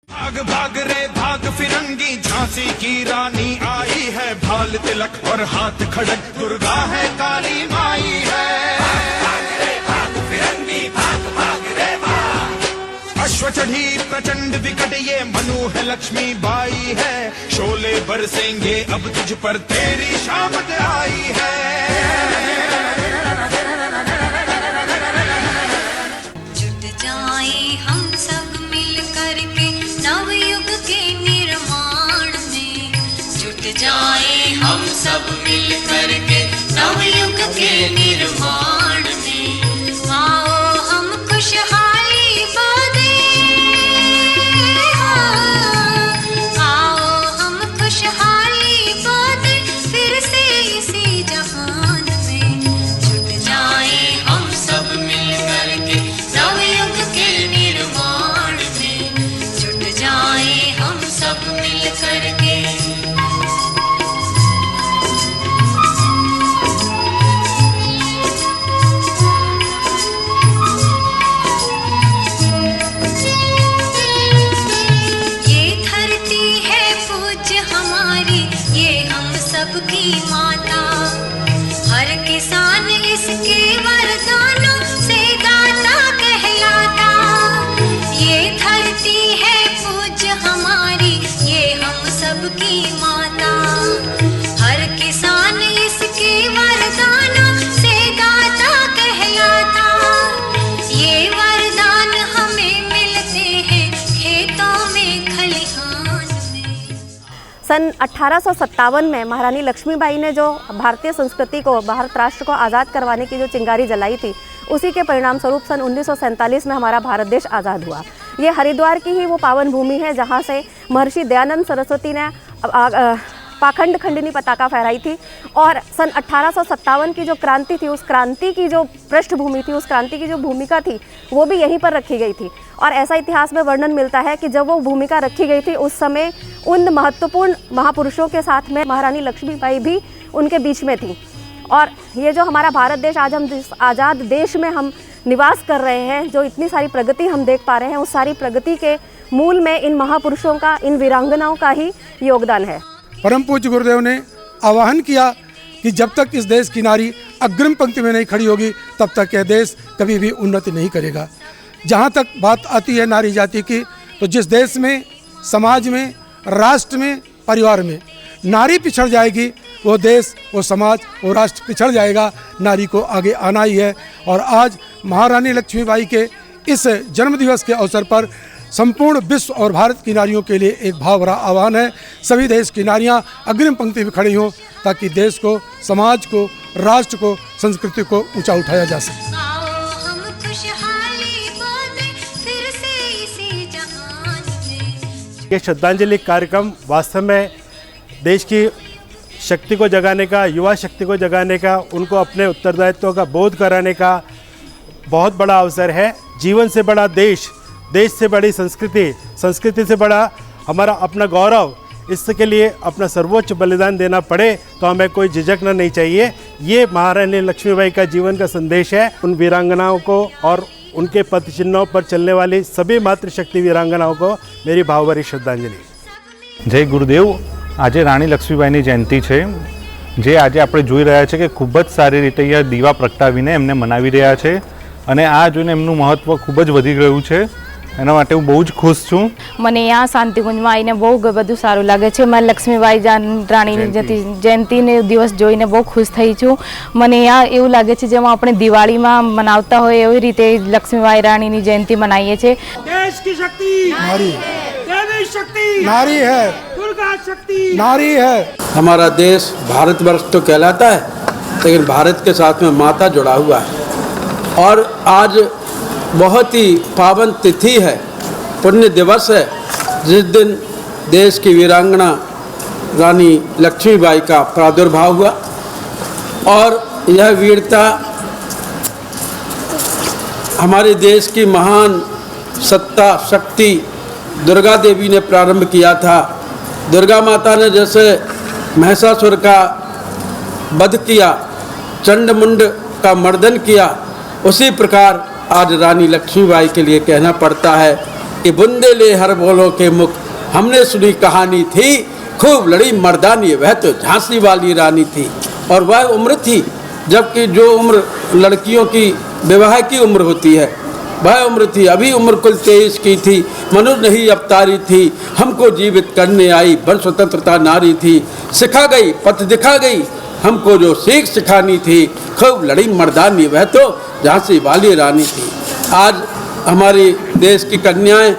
भाग भाग रे भाग फिरंगी झांसी की रानी आई है, भाल तिलक और हाथ खड़क दुर्गा है काली माई है। भाग भाग रे भाग फिरंगी भाग भाग रे भाग। अश्व चढ़ी प्रचंड विकट ये मनु है लक्ष्मी बाई है, शोले बरसेंगे अब तुझ पर तेरी शामत आई है। जुट जाए हम सब मिल करके नवयुग के निर्माण में, जुट जाए हम सब मिल करके नवयुग के निर्माण में। आओ हम खुशहाली बांधे, आओ हम खुशहाली बांधे फिर से इसी जहान में। जुट जाए हम सब मिल करके नवयुग के निर्माण में, जुट जाए हम सब मिल करके। ये धरती है पूज्य हमारी, ये हम सबकी माता, हर किसान इसके वरदानों से दाता कहलाता। ये धरती है पूज्य हमारी, ये हम सबकी माता, हर किसान इसके वरदानों से दाता कहलाता। ये वरदान हमें मिलते हैं खेतों में खलिहान में। सन 1857 में महारानी लक्ष्मीबाई ने जो भारतीय संस्कृति को, भारत राष्ट्र को आज़ाद करवाने की जो चिंगारी जलाई थी, उसी के परिणाम स्वरूप सन 1947 में हमारा भारत देश आज़ाद हुआ। ये हरिद्वार की ही वो पावन भूमि है जहाँ से महर्षि दयानंद सरस्वती ने पाखंड खंडिनी पताका फहराई थी, और सन 1857 की जो क्रांति थी, उस क्रांति की जो पृष्ठभूमि थी, उस क्रांति की जो भूमिका थी, वो भी यहीं पर रखी गई थी। और ऐसा इतिहास में वर्णन मिलता है कि जब वो भूमिका रखी गई थी, उस समय उन महत्वपूर्ण महापुरुषों के साथ में महारानी लक्ष्मीबाई भी उनके बीच में थी। और ये जो हमारा भारत देश, आज हम जिस आज़ाद देश में हम निवास कर रहे हैं, जो इतनी सारी प्रगति हम देख पा रहे हैं, उस सारी प्रगति के मूल में इन महापुरुषों का, इन वीरांगनाओं का ही योगदान है। परम पूज्य गुरुदेव ने आह्वान किया कि जब तक इस देश की नारी अग्रिम पंक्ति में नहीं खड़ी होगी, तब तक यह देश कभी भी उन्नति नहीं करेगा। जहाँ तक बात आती है नारी जाति की, तो जिस देश में, समाज में, राष्ट्र में, परिवार में नारी पिछड़ जाएगी, वो देश, वो समाज, वो राष्ट्र पिछड़ जाएगा। नारी को आगे आना ही है। और आज महारानी लक्ष्मीबाई के इस जन्मदिवस के अवसर पर संपूर्ण विश्व और भारत की नारियों के लिए एक भाव भरा आह्वान है। सभी देश की नारियां अग्रिम पंक्ति में खड़ी हों, ताकि देश को, समाज को, राष्ट्र को, संस्कृति को ऊंचा उठाया जा सके। ये श्रद्धांजलि कार्यक्रम वास्तव में देश की शक्ति को जगाने का, युवा शक्ति को जगाने का, उनको अपने उत्तरदायित्व का बोध कराने का बहुत बड़ा अवसर है। जीवन से बड़ा देश, देश से बड़ी संस्कृति, संस्कृति से बड़ा हमारा अपना गौरव, इसके लिए अपना सर्वोच्च बलिदान देना पड़े तो हमें कोई झिझकना नहीं चाहिए। ये महारानी लक्ष्मीबाई का जीवन का संदेश है। उन वीरांगनाओं को और उनके पद चिन्हों पर चलने वाली सभी मातृशक्ति वीरांगनाओं को मेरी भावभरी श्रद्धांजलि। जय गुरुदेव। आज रानी लक्ष्मीबाईની જયંતિ છે, જે આજે આપણે જોઈ રહ્યા છે કે ખૂબ જ સારી રીતે અહીંયા દીવા પ્રગટાવીને એમને મનાવી રહ્યા છે, અને આ જોઈને એમનું મહત્વ ખૂબ જ વધી ગયું છે। એના માટે હું બહુ જ ખુશ છું। મને यहाँ શાંતિકુંજમાં આવીને બહુ બધું સારું લાગે છે। मैं લક્ષ્મીબાઈ રાણીની જયંતિને દિવસ જોઈને બહુ ખુશ થઈ છું। મને यहाँ એવું લાગે છે જેમાં આપણે દિવાળીમાં મનાવતા હોય એવી રીતે લક્ષ્મીબાઈ રાણીની જયંતિ મનાવીએ છીએ। देश की शक्ति नारी, देवी शक्ति नारी है, दुर्गा शक्ति नारी है। हमारा देश भारतवर्ष तो कहलाता है, लेकिन भारत के साथ में माता जुड़ा हुआ है। और आज बहुत ही पावन तिथि है, पुण्य दिवस है, जिस दिन देश की वीरांगना रानी लक्ष्मीबाई का प्रादुर्भाव हुआ। और यह वीरता हमारे देश की महान सत्ता शक्ति दुर्गा देवी ने प्रारंभ किया था। दुर्गा माता ने जैसे महिषासुर का वध किया, चंडमुंड का मर्दन किया, उसी प्रकार आज रानी लक्ष्मीबाई के लिए कहना पड़ता है कि बुंदे ले हर बोलों के मुख, हमने सुनी कहानी थी, खूब लड़ी मर्दानी, वह तो झांसी वाली रानी थी। और वह उम्र थी जबकि जो उम्र लड़कियों की विवाह की उम्र होती है वह उम्र थी। अभी उम्र कुल 23 की थी, मनुष्य नहीं अवतारी थी, हमको जीवित करने आई बन स्वतंत्रता नारी थी। सिखा गई पथ दिखा गई, हमको जो सीख सिखानी थी, खूब लड़ी मर्दानी, वह तो झांसी वाली रानी थी। आज हमारी देश की कन्याएं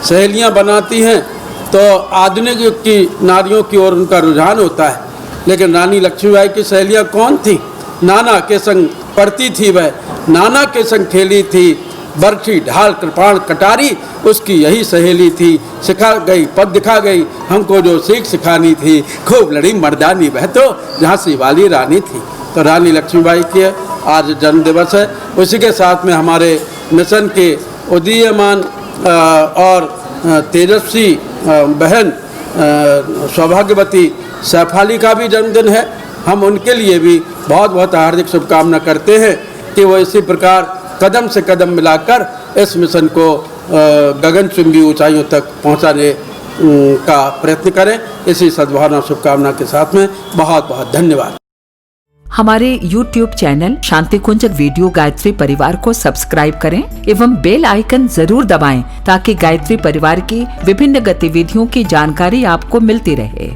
सहेलियां बनाती हैं तो आधुनिक युग की नारियों की ओर उनका रुझान होता है, लेकिन रानी लक्ष्मीबाई की सहेलियां कौन थी? नाना के संग पढ़ती थी वह, नाना के संग खेली थी, बरछी ढाल कृपाण कटारी उसकी यही सहेली थी। सिखा गई पद दिखा गई, हमको जो सीख सिखानी थी, खूब लड़ी मर्दानी, वह तो झांसी वाली रानी थी। तो रानी लक्ष्मीबाई के आज जन्म दिवस है। उसी के साथ में हमारे मिशन के उदीयमान और तेजस्वी बहन सौभाग्यवती सैफाली का भी जन्मदिन है। हम उनके लिए भी बहुत बहुत हार्दिक शुभकामना करते हैं कि वो इसी प्रकार कदम से कदम मिलाकर इस मिशन को गगनचुंबी ऊंचाइयों तक पहुंचाने का प्रयत्न करें। इसी सद्भावना शुभकामना के साथ में बहुत बहुत धन्यवाद। हमारे YouTube चैनल शांति कुंज वीडियो गायत्री परिवार को सब्सक्राइब करें एवं बेल आइकन जरूर दबाएं ताकि गायत्री परिवार की विभिन्न गतिविधियों की जानकारी आपको मिलती रहे।